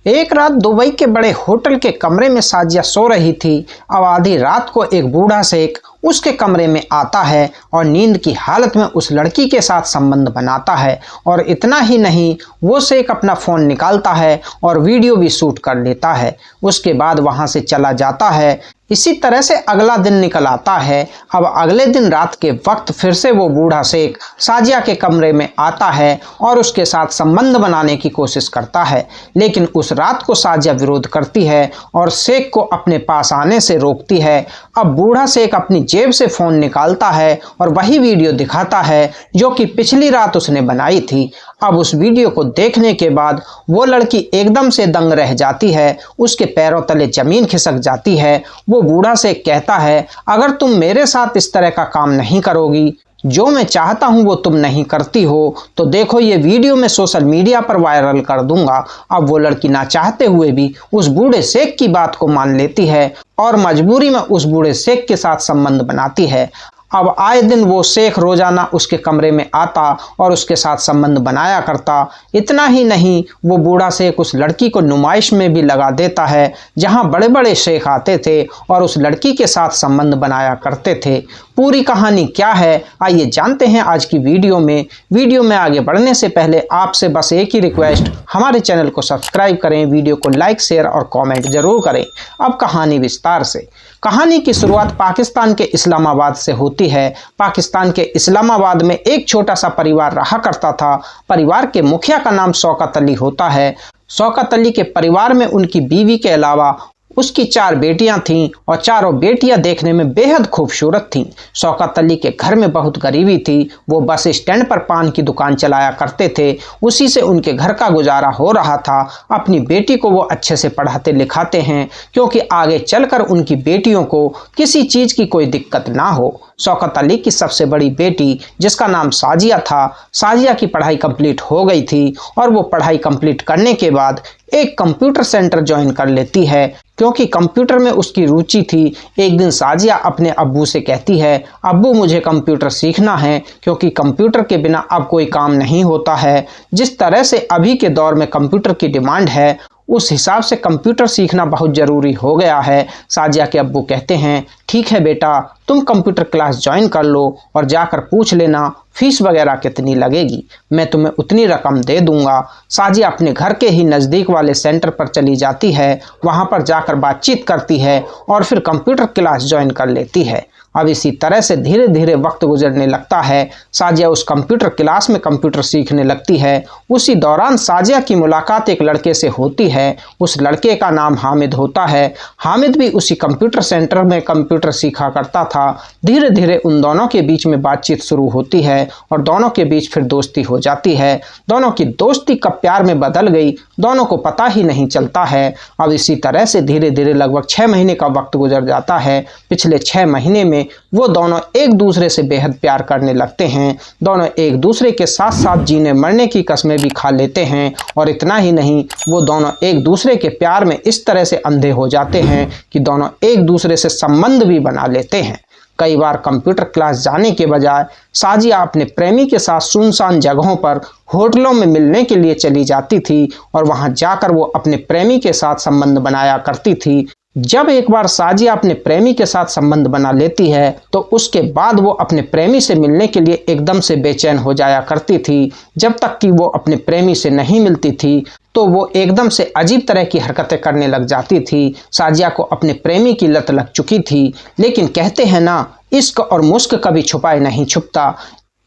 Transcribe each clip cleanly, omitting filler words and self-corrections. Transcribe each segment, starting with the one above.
एक रात दुबई के बड़े होटल के कमरे में साजिया सो रही थी। अब आधी रात को एक बूढ़ा शेख उसके कमरे में आता है और नींद की हालत में उस लड़की के साथ संबंध बनाता है। और इतना ही नहीं, वो शेख अपना फ़ोन निकालता है और वीडियो भी शूट कर लेता है। उसके बाद वहाँ से चला जाता है। इसी तरह से अगला दिन निकल आता है। अब अगले दिन रात के वक्त फिर से वो बूढ़ा शेख साजिया के कमरे में आता है और उसके साथ संबंध बनाने की कोशिश करता है, लेकिन उस रात को साजिया विरोध करती है और शेख को अपने पास आने से रोकती है। अब बूढ़ा शेख अपनी जेब से फ़ोन निकालता है और वही वीडियो दिखाता है जो कि पिछली रात उसने बनाई थी। अब उस वीडियो को देखने के बाद वो लड़की एकदम से दंग रह जाती है, उसके पैरों तले ज़मीन खिसक जाती है। वो बूढ़ा शेख कहता है, अगर तुम मेरे साथ इस तरह का काम नहीं करोगी, जो मैं चाहता हूं वो तुम नहीं करती हो, तो देखो ये वीडियो मैं सोशल मीडिया पर वायरल कर दूंगा। अब वो लड़की ना चाहते हुए भी उस बूढ़े शेख की बात को मान लेती है और मजबूरी में उस बूढ़े शेख के साथ संबंध बनाती है। अब आए दिन वो शेख रोजाना उसके कमरे में आता और उसके साथ संबंध बनाया करता। इतना ही नहीं, वो बूढ़ा शेख उस लड़की को नुमाइश में भी लगा देता है, जहां बड़े बड़े शेख आते थे और उस लड़की के साथ संबंध बनाया करते थे। पूरी कहानी क्या है, आइए जानते हैं आज की वीडियो में। वीडियो में आगे बढ़ने से पहले आपसे बस एक ही रिक्वेस्ट, हमारे चैनल को सब्सक्राइब करें, वीडियो को लाइक शेयर और कमेंट जरूर करें। अब कहानी विस्तार से। कहानी की शुरुआत पाकिस्तान के इस्लामाबाद से होती है। पाकिस्तान के इस्लामाबाद में एक छोटा सा परिवार रहा करता था। परिवार के मुखिया का नाम शौकत अली होता है। शौकत अली के परिवार में उनकी बीवी के अलावा उसकी 4 बेटियां थीं और चारों बेटियां देखने में बेहद खूबसूरत थीं। शौकत अली के घर में बहुत गरीबी थी। वो बस स्टैंड पर पान की दुकान चलाया करते थे, उसी से उनके घर का गुजारा हो रहा था। अपनी बेटी को वो अच्छे से पढ़ाते लिखाते हैं क्योंकि आगे चलकर उनकी बेटियों को किसी चीज़ की कोई दिक्कत ना हो। शौकत अली की सबसे बड़ी बेटी, जिसका नाम साजिया था, साजिया की पढ़ाई कंप्लीट हो गई थी और वो पढ़ाई कंप्लीट करने के बाद एक कंप्यूटर सेंटर ज्वाइन कर लेती है क्योंकि कंप्यूटर में उसकी रुचि थी। एक दिन साजिया अपने अब्बू से कहती है, अब्बू मुझे कंप्यूटर सीखना है क्योंकि कंप्यूटर के बिना अब कोई काम नहीं होता है। जिस तरह से अभी के दौर में कंप्यूटर की डिमांड है, उस हिसाब से कंप्यूटर सीखना बहुत ज़रूरी हो गया है। साजिया के अब्बू कहते हैं, ठीक है बेटा, तुम कंप्यूटर क्लास ज्वाइन कर लो और जाकर पूछ लेना फीस वगैरह कितनी लगेगी, मैं तुम्हें उतनी रकम दे दूंगा। साजिया अपने घर के ही नज़दीक वाले सेंटर पर चली जाती है, वहां पर जाकर बातचीत करती है और फिर कंप्यूटर क्लास ज्वाइन कर लेती है। अब इसी तरह से धीरे धीरे वक्त गुजरने लगता है। साजिया उस कंप्यूटर क्लास में कंप्यूटर सीखने लगती है। उसी दौरान साजिया की मुलाकात एक लड़के से होती है। उस लड़के का नाम हामिद होता है। हामिद भी उसी कंप्यूटर सेंटर में कंप्यूटर सीखा करता था। धीरे धीरे उन दोनों के बीच में बातचीत शुरू होती है और दोनों के बीच फिर दोस्ती हो जाती है। दोनों की दोस्ती कब प्यार में बदल गई, दोनों को पता ही नहीं चलता है। अब इसी तरह से धीरे धीरे लगभग 6 महीने का वक्त गुजर जाता है। पिछले 6 महीने में वो दोनों एक दूसरे से बेहद प्यार करने लगते हैं। दोनों एक दूसरे के साथ साथ जीने मरने की कस्में भी खा लेते हैं। और इतना ही नहीं, वो दोनों एक दूसरे के प्यार में इस तरह से अंधे हो जाते हैं कि दोनों एक दूसरे से संबंध भी बना लेते हैं। कई बार कंप्यूटर क्लास जाने के बजाय साजिया अपने प्रेमी के साथ सुनसान जगहों पर होटलों में मिलने के लिए चली जाती थी और वहां जाकर वो अपने प्रेमी के साथ संबंध बनाया करती थी। जब एक बार साजिया अपने प्रेमी के साथ संबंध बना लेती है तो उसके बाद वो अपने प्रेमी से मिलने के लिए एकदम से बेचैन हो जाया करती थी। जब तक कि वो अपने प्रेमी से नहीं मिलती थी तो वो एकदम से अजीब तरह की हरकतें करने लग जाती थी। साजिया को अपने प्रेमी की लत लग चुकी थी, लेकिन कहते हैं ना, इश्क और मुश्क कभी छुपाए नहीं छुपता।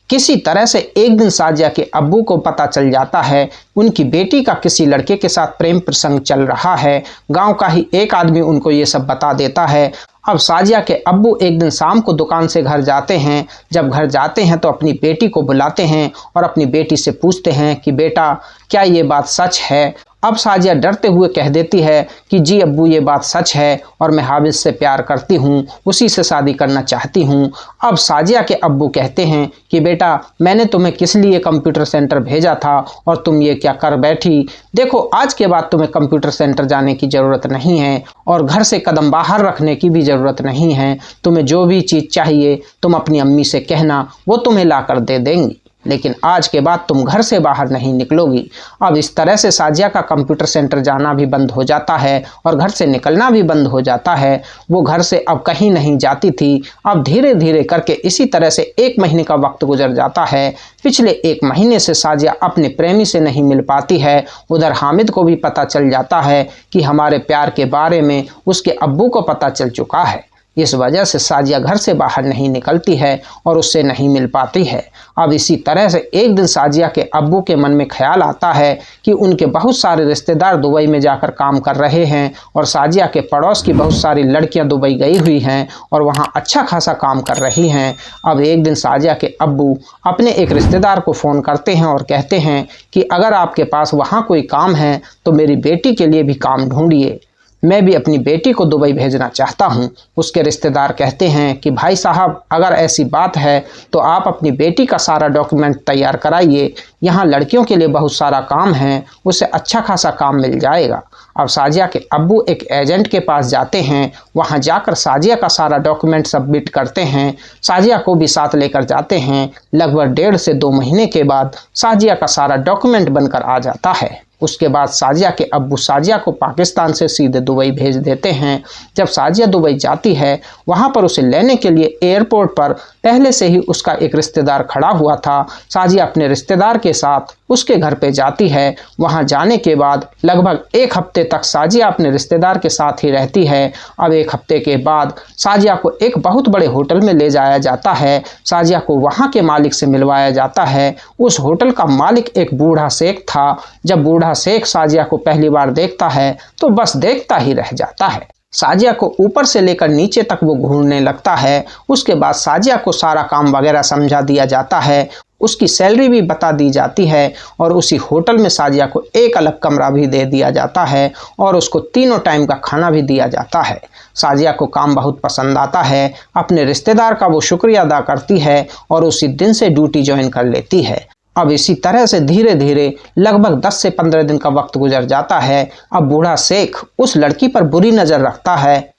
किसी तरह से एक दिन साजिया के अब्बू को पता चल जाता है उनकी बेटी का किसी लड़के के साथ प्रेम प्रसंग चल रहा है। गांव का ही एक आदमी उनको ये सब बता देता है। अब साजिया के अब्बू एक दिन शाम को दुकान से घर जाते हैं। जब घर जाते हैं तो अपनी बेटी को बुलाते हैं और अपनी बेटी से पूछते हैं कि बेटा, क्या ये बात सच है? अब साजिया डरते हुए कह देती है कि जी अब्बू, ये बात सच है और मैं हामिद से प्यार करती हूँ, उसी से शादी करना चाहती हूँ। अब साजिया के अब्बू कहते हैं कि बेटा, मैंने तुम्हें किस लिए कंप्यूटर सेंटर भेजा था और तुम ये क्या कर बैठी? देखो, आज के बाद तुम्हें कंप्यूटर सेंटर जाने की ज़रूरत नहीं है और घर से कदम बाहर रखने की भी ज़रूरत नहीं है। तुम्हें जो भी चीज़ चाहिए तुम अपनी अम्मी से कहना, वो तुम्हें ला कर दे देंगी। लेकिन आज के बाद तुम घर से बाहर नहीं निकलोगी। अब इस तरह से साजिया का कंप्यूटर सेंटर जाना भी बंद हो जाता है और घर से निकलना भी बंद हो जाता है। वो घर से अब कहीं नहीं जाती थी। अब धीरे धीरे करके इसी तरह से 1 महीने का वक्त गुजर जाता है। पिछले 1 महीने से साजिया अपने प्रेमी से नहीं मिल पाती है। उधर हामिद को भी पता चल जाता है कि हमारे प्यार के बारे में उसके अब्बू को पता चल चुका है। इस वजह से साजिया घर से बाहर नहीं निकलती है और उससे नहीं मिल पाती है। अब इसी तरह से एक दिन साजिया के अब्बू के मन में ख्याल आता है कि उनके बहुत सारे रिश्तेदार दुबई में जाकर काम कर रहे हैं और साजिया के पड़ोस की बहुत सारी लड़कियां दुबई गई हुई हैं और वहां अच्छा खासा काम कर रही हैं। अब एक दिन साजिया के अब्बू अपने एक रिश्तेदार को फ़ोन करते हैं और कहते हैं कि अगर आपके पास वहाँ कोई काम है तो मेरी बेटी के लिए भी काम ढूंढिए, मैं भी अपनी बेटी को दुबई भेजना चाहता हूं। उसके रिश्तेदार कहते हैं कि भाई साहब, अगर ऐसी बात है तो आप अपनी बेटी का सारा डॉक्यूमेंट तैयार कराइए, यहाँ लड़कियों के लिए बहुत सारा काम है, उसे अच्छा खासा काम मिल जाएगा। अब साजिया के अब्बू एक एजेंट के पास जाते हैं, वहाँ जाकर साजिया का सारा डॉक्यूमेंट सबमिट करते हैं। साजिया को भी साथ लेकर जाते हैं। लगभग 1.5 से 2 महीने के बाद साजिया का सारा डॉक्यूमेंट बनकर आ जाता है। उसके बाद साजिया के अब्बू साजिया को पाकिस्तान से सीधे दुबई भेज देते हैं। जब साजिया दुबई जाती है, वहाँ पर उसे लेने के लिए एयरपोर्ट पर पहले से ही उसका एक रिश्तेदार खड़ा हुआ था। साजिया अपने रिश्तेदार के साथ उसके घर पे जाती है। वहाँ जाने के बाद लगभग 1 हफ्ते तक साजिया अपने रिश्तेदार के साथ ही रहती है। अब 1 हफ्ते के बाद साजिया को एक बहुत बड़े होटल में ले जाया जाता है। साजिया को वहाँ के मालिक से मिलवाया जाता है। उस होटल का मालिक एक बूढ़ा शेख था। जब बूढ़ा शेख साजिया को पहली बार देखता है तो बस देखता ही रह जाता है। साजिया को ऊपर से लेकर नीचे तक वो घूरने लगता है। उसके बाद साजिया को सारा काम वगैरह समझा दिया जाता है, उसकी सैलरी भी बता दी जाती है और उसी होटल में साजिया को एक अलग कमरा भी दे दिया जाता है और उसको 3 टाइम का खाना भी दिया जाता है। साजिया को काम बहुत पसंद आता है। अपने रिश्तेदार का वो शुक्रिया अदा करती है और उसी दिन से ड्यूटी ज्वाइन कर लेती है। अब इसी तरह से धीरे धीरे लगभग 10 से 15 दिन का वक्त गुजर जाता है। अब बूढ़ा शेख उस लड़की पर बुरी नज़र रखता है।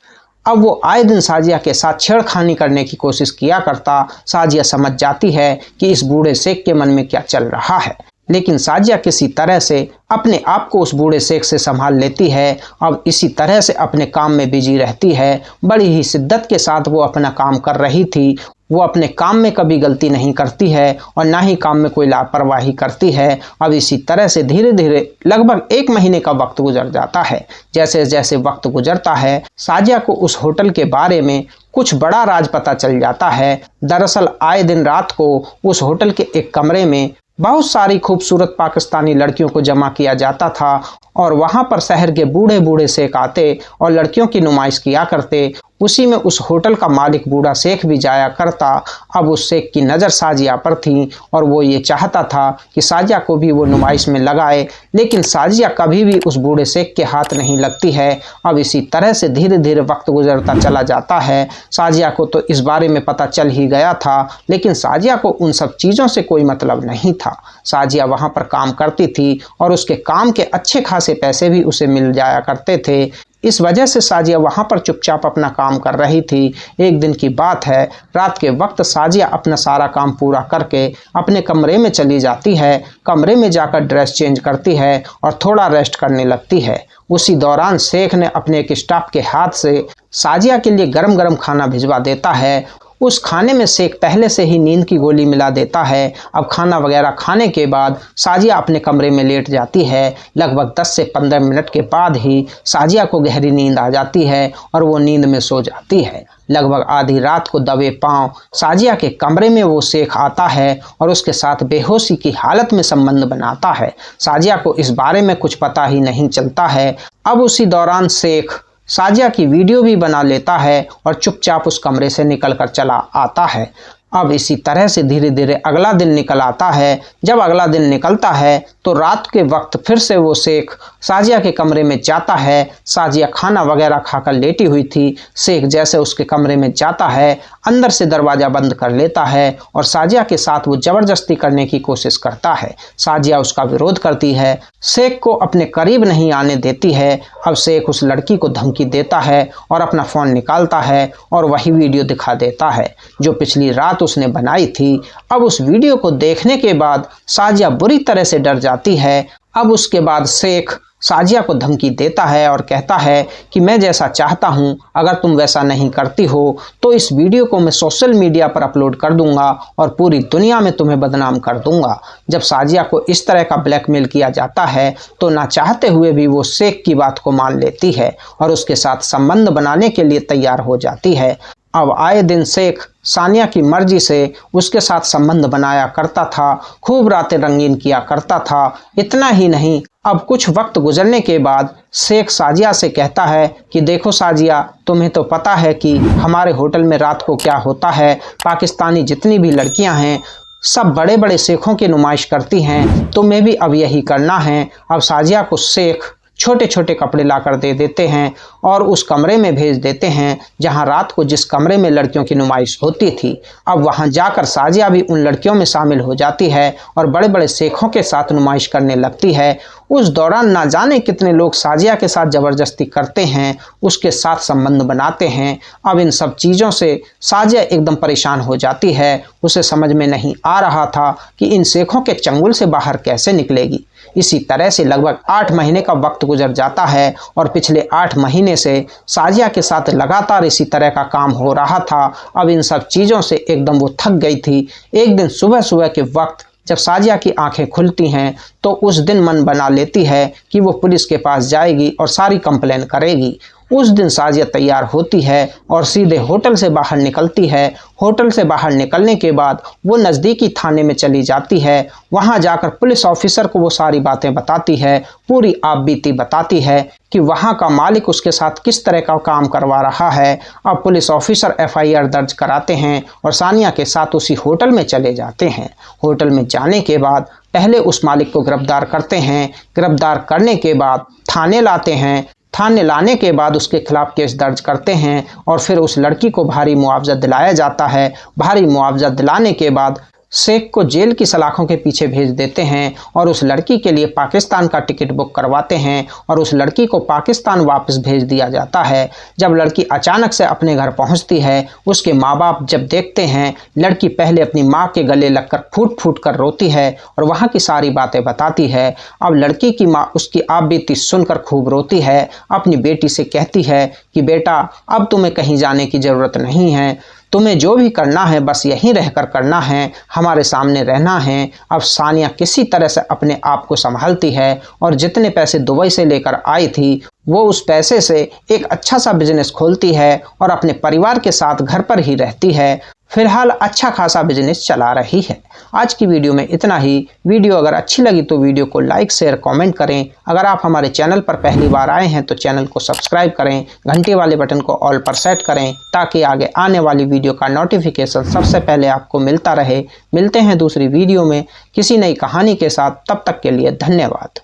अब वो आए दिन साजिया के साथ छेड़खानी करने की कोशिश किया करता। साजिया समझ जाती है कि इस बूढ़े शेख के मन में क्या चल रहा है, लेकिन साजिया किसी तरह से अपने आप को उस बूढ़े शेख से संभाल लेती है। अब इसी तरह से अपने काम में बिजी रहती है। बड़ी ही शिद्दत के साथ वो अपना काम कर रही थी। वो अपने काम में कभी गलती नहीं करती है और ना ही काम में कोई लापरवाही करती है। अब इसी तरह से धीरे धीरे लगभग 1 महीने का वक्त गुजर जाता है। जैसे जैसे वक्त गुजरता है, साजिया को उस होटल के बारे में कुछ बड़ा राज पता चल जाता है। दरअसल आए दिन रात को उस होटल के एक कमरे में बहुत सारी खूबसूरत पाकिस्तानी लड़कियों को जमा किया जाता था और वहाँ पर शहर के बूढ़े बूढ़े शेख आते और लड़कियों की नुमाइश किया करते। उसी में उस होटल का मालिक बूढ़ा शेख भी जाया करता। अब उस शेख की नज़र साजिया पर थी और वो ये चाहता था कि साजिया को भी वो नुमाइश में लगाए, लेकिन साजिया कभी भी उस बूढ़े शेख के हाथ नहीं लगती है। अब इसी तरह से धीरे धीरे वक्त गुजरता चला जाता है। साजिया को तो इस बारे में पता चल ही गया था, लेकिन साजिया को उन सब चीज़ों से कोई मतलब नहीं था। साजिया वहाँ पर काम करती थी और उसके काम के अच्छे खासे पैसे भी उसे मिल जाया करते थे। इस वजह से साजिया वहाँ पर चुपचाप अपना काम कर रही थी। एक दिन की बात है, रात के वक्त साजिया अपना सारा काम पूरा करके अपने कमरे में चली जाती है। कमरे में जाकर ड्रेस चेंज करती है और थोड़ा रेस्ट करने लगती है। उसी दौरान शेख ने अपने एक स्टाफ के हाथ से साजिया के लिए गरम गरम खाना भिजवा देता है। उस खाने में शेख पहले से ही नींद की गोली मिला देता है। अब खाना वगैरह खाने के बाद साजिया अपने कमरे में लेट जाती है। लगभग 10 से 15 मिनट के बाद ही साजिया को गहरी नींद आ जाती है और वो नींद में सो जाती है। लगभग आधी रात को दबे पांव साजिया के कमरे में वो शेख आता है और उसके साथ बेहोशी की हालत में संबंध बनाता है। साजिया को इस बारे में कुछ पता ही नहीं चलता है। अब उसी दौरान शेख साजिया की वीडियो भी बना लेता है और चुपचाप उस कमरे से निकलकर चला आता है। अब इसी तरह से धीरे धीरे अगला दिन निकल आता है। जब अगला दिन निकलता है तो रात के वक्त फिर से वो शेख साजिया के कमरे में जाता है। साजिया खाना वगैरह खाकर लेटी हुई थी। शेख जैसे उसके कमरे में जाता है, अंदर से दरवाज़ा बंद कर लेता है और साजिया के साथ वो ज़बरदस्ती करने की कोशिश करता है। साजिया उसका विरोध करती है, शेख को अपने करीब नहीं आने देती है। अब शेख उस लड़की को धमकी देता है और अपना फ़ोन निकालता है और वही वीडियो दिखा देता है जो पिछली रात उसने बनाई थी। अब उस वीडियो को देखने के बाद साजिया बुरी तरह से डर जाती है। अब उसके बाद शेख साजिया को धमकी देता है और कहता है कि मैं जैसा चाहता हूं, अगर तुम वैसा नहीं करती हो तो इस वीडियो को मैं सोशल मीडिया पर अपलोड कर दूंगा और पूरी दुनिया में तुम्हें बदनाम कर दूंगा। जब साजिया को इस तरह का ब्लैकमेल किया जाता है तो ना चाहते हुए भी वो शेख की बात को मान लेती है और उसके साथ संबंध बनाने के लिए तैयार हो जाती है। अब आए दिन शेख सानिया की मर्जी से उसके साथ संबंध बनाया करता था, खूब रातें रंगीन किया करता था। इतना ही नहीं, अब कुछ वक्त गुजरने के बाद शेख साजिया से कहता है कि देखो साजिया, तुम्हें तो पता है कि हमारे होटल में रात को क्या होता है। पाकिस्तानी जितनी भी लड़कियां हैं सब बड़े बड़े शेखों की नुमाइश करती हैं, तुम्हें भी अब यही करना है। अब साजिया को शेख छोटे छोटे कपड़े लाकर दे देते हैं और उस कमरे में भेज देते हैं जहां रात को जिस कमरे में लड़कियों की नुमाइश होती थी। अब वहां जाकर साजिया भी उन लड़कियों में शामिल हो जाती है और बड़े बड़े शेखों के साथ नुमाइश करने लगती है। उस दौरान ना जाने कितने लोग साजिया के साथ ज़बरदस्ती करते हैं, उसके साथ संबंध बनाते हैं। अब इन सब चीज़ों से साजिया एकदम परेशान हो जाती है। उसे समझ में नहीं आ रहा था कि इन शेखों के चंगुल से बाहर कैसे निकलेगी। इसी तरह से लगभग 8 महीने का वक्त गुजर जाता है और पिछले 8 महीने से साजिया के साथ लगातार इसी तरह का काम हो रहा था। अब इन सब चीज़ों से एकदम वो थक गई थी। एक दिन सुबह सुबह के वक्त जब साजिया की आंखें खुलती हैं तो उस दिन मन बना लेती है कि वो पुलिस के पास जाएगी और सारी कंप्लेन करेगी। उस दिन साजिया तैयार होती है और सीधे होटल से बाहर निकलती है। होटल से बाहर निकलने के बाद वो नज़दीकी थाने में चली जाती है। वहाँ जाकर पुलिस ऑफिसर को वो सारी बातें बताती है, पूरी आपबीती बताती है कि वहाँ का मालिक उसके साथ किस तरह का काम करवा रहा है। अब पुलिस ऑफिसर FIR दर्ज कराते हैं और सानिया के साथ उसी होटल में चले जाते हैं। होटल में जाने के बाद पहले उस मालिक को गिरफ्तार करते हैं। गिरफ्तार करने के बाद थाने लाते हैं। थाने लाने के बाद उसके खिलाफ केस दर्ज करते हैं और फिर उस लड़की को भारी मुआवजा दिलाया जाता है। भारी मुआवजा दिलाने के बाद शेख को जेल की सलाखों के पीछे भेज देते हैं और उस लड़की के लिए पाकिस्तान का टिकट बुक करवाते हैं और उस लड़की को पाकिस्तान वापस भेज दिया जाता है। जब लड़की अचानक से अपने घर पहुंचती है, उसके माँ बाप जब देखते हैं, लड़की पहले अपनी माँ के गले लगकर फूट फूट कर रोती है और वहाँ की सारी बातें बताती है। अब लड़की की माँ उसकी आपबीती सुनकर खूब रोती है, अपनी बेटी से कहती है कि बेटा अब तुम्हें कहीं जाने की ज़रूरत नहीं है, तुम्हें जो भी करना है बस यहीं रहकर करना है, हमारे सामने रहना है। अब सानिया किसी तरह से अपने आप को संभालती है और जितने पैसे दुबई से लेकर आई थी वो उस पैसे से एक अच्छा सा बिजनेस खोलती है और अपने परिवार के साथ घर पर ही रहती है। फिलहाल अच्छा खासा बिजनेस चला रही है। आज की वीडियो में इतना ही। वीडियो अगर अच्छी लगी तो वीडियो को लाइक शेयर कमेंट करें। अगर आप हमारे चैनल पर पहली बार आए हैं तो चैनल को सब्सक्राइब करें, घंटे वाले बटन को ऑल पर सेट करें ताकि आगे आने वाली वीडियो का नोटिफिकेशन सबसे पहले आपको मिलता रहे। मिलते हैं दूसरी वीडियो में किसी नई कहानी के साथ, तब तक के लिए धन्यवाद।